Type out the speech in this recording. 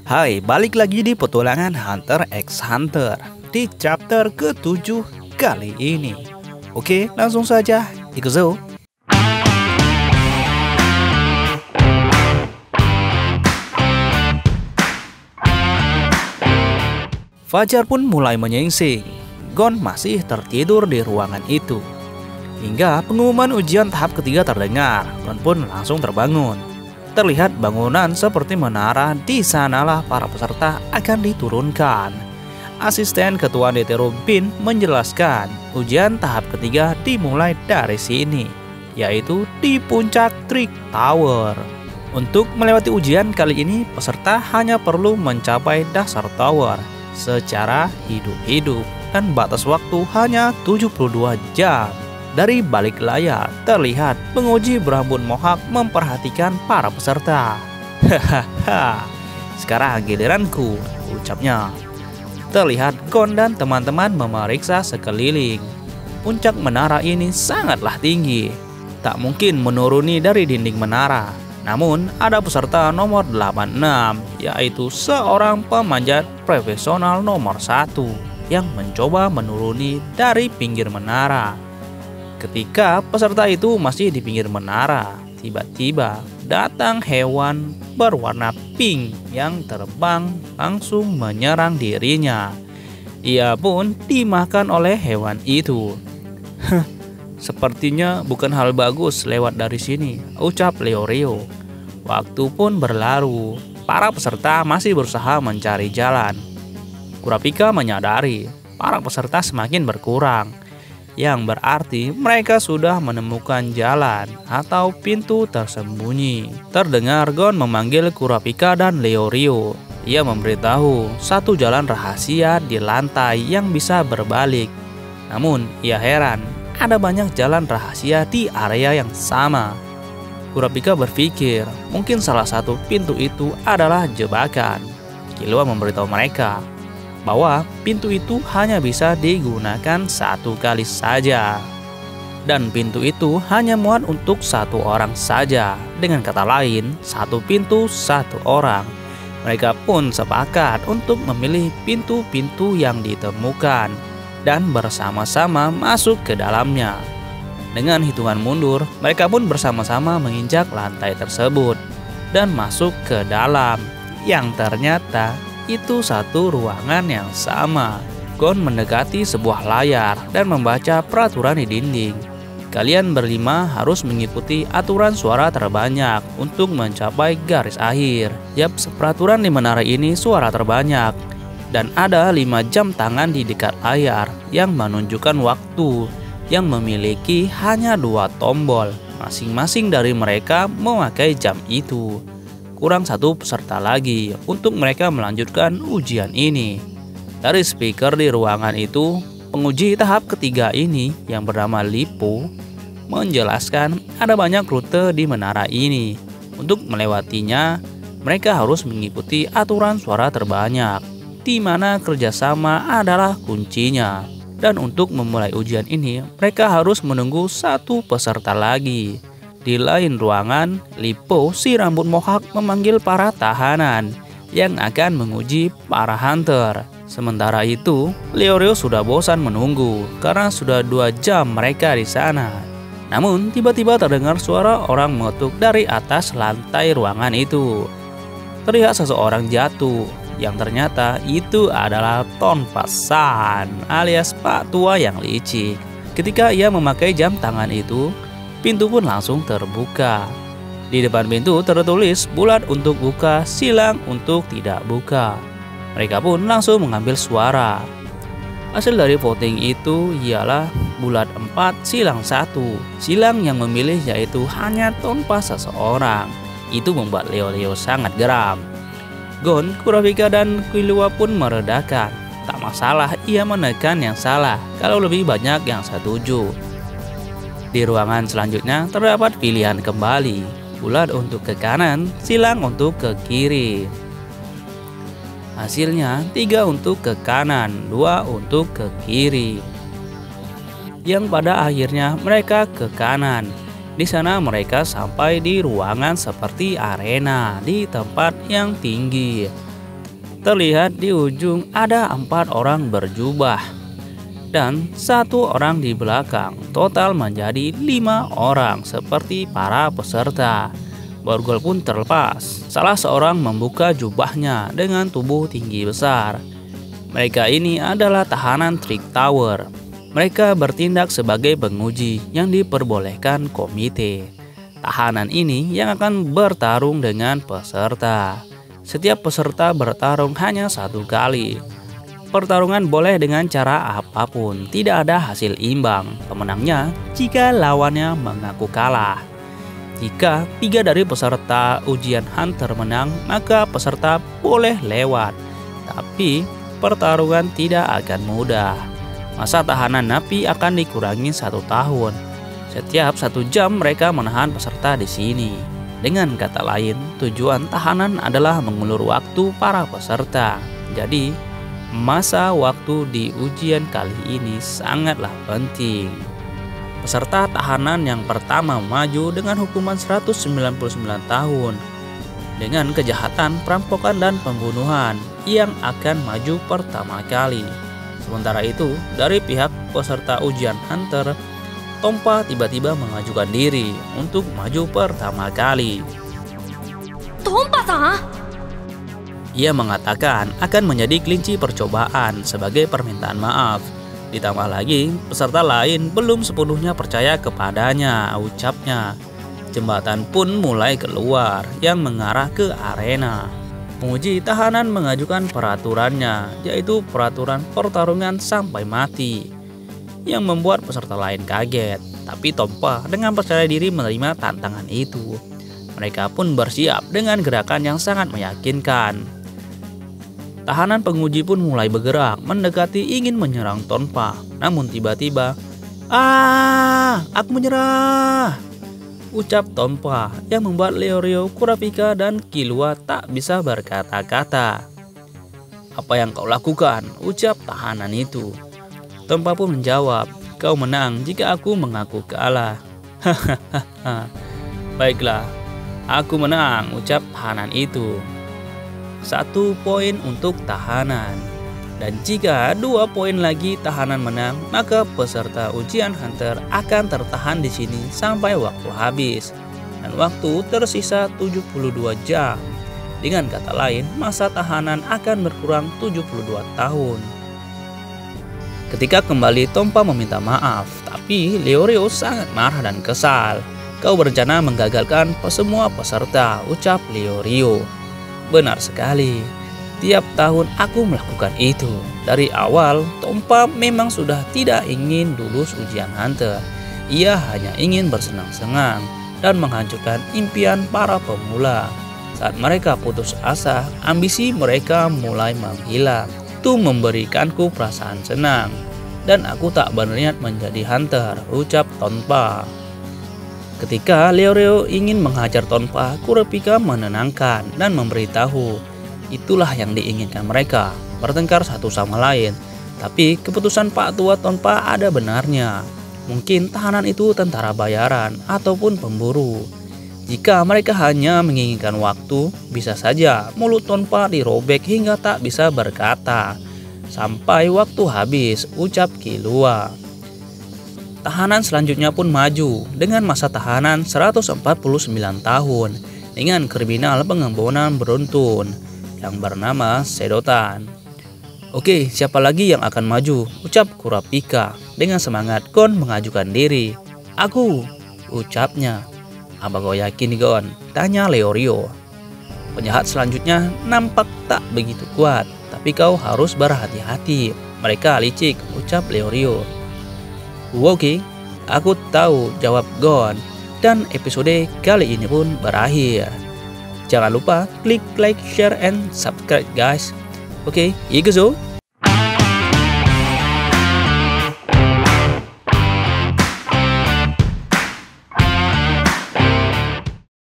Hai, balik lagi di petualangan Hunter x Hunter di chapter ke-7 kali ini. Oke, langsung saja ikut zo. Fajar pun mulai menyingsing. Gon masih tertidur di ruangan itu. Hingga pengumuman ujian tahap ketiga terdengar, Gon pun langsung terbangun. Terlihat bangunan seperti menara, di sanalah para peserta akan diturunkan. Asisten Ketua Netero Bin menjelaskan ujian tahap ketiga dimulai dari sini, yaitu di puncak Trick Tower. Untuk melewati ujian kali ini, peserta hanya perlu mencapai dasar tower secara hidup-hidup dan batas waktu hanya 72 jam. Dari balik layar, terlihat penguji berambut mohak memperhatikan para peserta. Hahaha, sekarang giliranku, ucapnya. Terlihat Gon dan teman-teman memeriksa sekeliling. Puncak menara ini sangatlah tinggi. Tak mungkin menuruni dari dinding menara. Namun, ada peserta nomor 86, yaitu seorang pemanjat profesional nomor 1 yang mencoba menuruni dari pinggir menara. Ketika peserta itu masih di pinggir menara, tiba-tiba datang hewan berwarna pink yang terbang langsung menyerang dirinya. Ia pun dimakan oleh hewan itu. Sepertinya bukan hal bagus lewat dari sini, ucap Leorio. Waktu pun berlalu, para peserta masih berusaha mencari jalan. Kurapika menyadari para peserta semakin berkurang, yang berarti mereka sudah menemukan jalan atau pintu tersembunyi. Terdengar Gon memanggil Kurapika dan Leorio. Ia memberitahu satu jalan rahasia di lantai yang bisa berbalik. Namun ia heran, ada banyak jalan rahasia di area yang sama. Kurapika berpikir mungkin salah satu pintu itu adalah jebakan. Killua memberitahu mereka bahwa pintu itu hanya bisa digunakan satu kali saja. Dan pintu itu hanya muat untuk satu orang saja. Dengan kata lain, satu pintu satu orang. Mereka pun sepakat untuk memilih pintu-pintu yang ditemukan dan bersama-sama masuk ke dalamnya. Dengan hitungan mundur, mereka pun bersama-sama menginjak lantai tersebut dan masuk ke dalam, yang ternyata itu satu ruangan yang sama. Gon mendekati sebuah layar dan membaca peraturan di dinding. Kalian berlima harus mengikuti aturan suara terbanyak untuk mencapai garis akhir. Yap, peraturan di menara ini suara terbanyak. Dan ada 5 jam tangan di dekat layar yang menunjukkan waktu, yang memiliki hanya 2 tombol. Masing-masing dari mereka memakai jam itu. Kurang satu peserta lagi untuk mereka melanjutkan ujian ini. Dari speaker di ruangan itu, penguji tahap ketiga ini yang bernama Lipo menjelaskan ada banyak rute di menara ini. Untuk melewatinya, mereka harus mengikuti aturan suara terbanyak, di mana kerjasama adalah kuncinya. Dan untuk memulai ujian ini, mereka harus menunggu satu peserta lagi. Di lain ruangan, Lipo si rambut mohak memanggil para tahanan yang akan menguji para hunter. Sementara itu, Leorio sudah bosan menunggu karena sudah 2 jam mereka di sana. Namun, tiba-tiba terdengar suara orang mengetuk dari atas lantai ruangan itu. Terlihat seseorang jatuh, yang ternyata itu adalah Tonfa San alias Pak Tua yang licik. Ketika ia memakai jam tangan itu, pintu pun langsung terbuka. Di depan pintu tertulis bulat untuk buka, silang untuk tidak buka. Mereka pun langsung mengambil suara. Hasil dari voting itu ialah bulat 4, silang 1. Silang yang memilih yaitu hanya Tonfa seseorang. Itu membuat Leo sangat geram. Gon, Kurapika dan Killua pun meredakan. Tak masalah ia menekan yang salah kalau lebih banyak yang setuju. Di ruangan selanjutnya terdapat pilihan kembali, bulat untuk ke kanan, silang untuk ke kiri. Hasilnya 3 untuk ke kanan, 2 untuk ke kiri. Yang pada akhirnya mereka ke kanan. Di sana mereka sampai di ruangan seperti arena di tempat yang tinggi. Terlihat di ujung ada 4 orang berjubah dan 1 orang di belakang. Total menjadi 5 orang seperti para peserta. Borgol pun terlepas. Salah seorang membuka jubahnya dengan tubuh tinggi besar. Mereka ini adalah tahanan Trick Tower. Mereka bertindak sebagai penguji yang diperbolehkan komite. Tahanan ini yang akan bertarung dengan peserta. Setiap peserta bertarung hanya 1 kali. Pertarungan boleh dengan cara apapun, tidak ada hasil imbang. Pemenangnya jika lawannya mengaku kalah. Jika 3 dari peserta ujian Hunter menang, maka peserta boleh lewat. Tapi pertarungan tidak akan mudah. Masa tahanan napi akan dikurangi 1 tahun. Setiap 1 jam mereka menahan peserta di sini. Dengan kata lain, tujuan tahanan adalah mengulur waktu para peserta. Jadi, masa waktu di ujian kali ini sangatlah penting. Peserta tahanan yang pertama maju dengan hukuman 199 tahun dengan kejahatan perampokan dan pembunuhan yang akan maju pertama kali. Sementara itu, dari pihak peserta ujian Hunter, Tompa tiba-tiba mengajukan diri untuk maju pertama kali. Tompa-san? Ia mengatakan akan menjadi kelinci percobaan sebagai permintaan maaf. Ditambah lagi, peserta lain belum sepenuhnya percaya kepadanya, ucapnya. Jembatan pun mulai keluar yang mengarah ke arena. Penguji tahanan mengajukan peraturannya, yaitu peraturan pertarungan sampai mati, yang membuat peserta lain kaget. Tapi Tompa dengan percaya diri menerima tantangan itu. Mereka pun bersiap dengan gerakan yang sangat meyakinkan. Tahanan penguji pun mulai bergerak mendekati ingin menyerang Tompa. Namun tiba-tiba, aku menyerah, ucap Tompa yang membuat Leorio, Kurapika, dan Killua tak bisa berkata-kata. Apa yang kau lakukan? Ucap tahanan itu. Tompa pun menjawab, kau menang jika aku mengaku kalah. Hahaha. Baiklah, aku menang, ucap tahanan itu. 1 poin untuk tahanan. Dan jika 2 poin lagi tahanan menang, maka peserta ujian Hunter akan tertahan di sini sampai waktu habis. Dan waktu tersisa 72 jam. Dengan kata lain, masa tahanan akan berkurang 72 tahun. Ketika kembali, Tompa meminta maaf, tapi Leorio sangat marah dan kesal. Kau berencana menggagalkan semua peserta, ucap Leorio. Benar sekali, tiap tahun aku melakukan itu. Dari awal, Tompa memang sudah tidak ingin lulus ujian Hunter. Ia hanya ingin bersenang-senang dan menghancurkan impian para pemula. Saat mereka putus asa, ambisi mereka mulai menghilang. Itu memberikanku perasaan senang, dan aku tak berniat menjadi Hunter, ucap Tompa. Ketika Leorio ingin menghajar Tompa, Kurapika menenangkan dan memberitahu itulah yang diinginkan mereka, bertengkar satu sama lain. Tapi keputusan Pak Tua Tompa ada benarnya. Mungkin tahanan itu tentara bayaran ataupun pemburu. Jika mereka hanya menginginkan waktu, bisa saja mulut Tompa dirobek hingga tak bisa berkata. Sampai waktu habis, ucap Killua. Tahanan selanjutnya pun maju dengan masa tahanan 149 tahun dengan kriminal pengembonan beruntun yang bernama Sedotan. Oke, siapa lagi yang akan maju? Ucap Kurapika dengan semangat. Gon mengajukan diri. Aku, ucapnya. Apa kau yakin, Gon? Tanya Leorio. Penjahat selanjutnya nampak tak begitu kuat, tapi kau harus berhati-hati. Mereka licik, ucap Leorio. Oke, aku tahu, jawab Gon. Dan episode kali ini pun berakhir. Jangan lupa klik like, share, and subscribe guys. Oke, Ikuzo.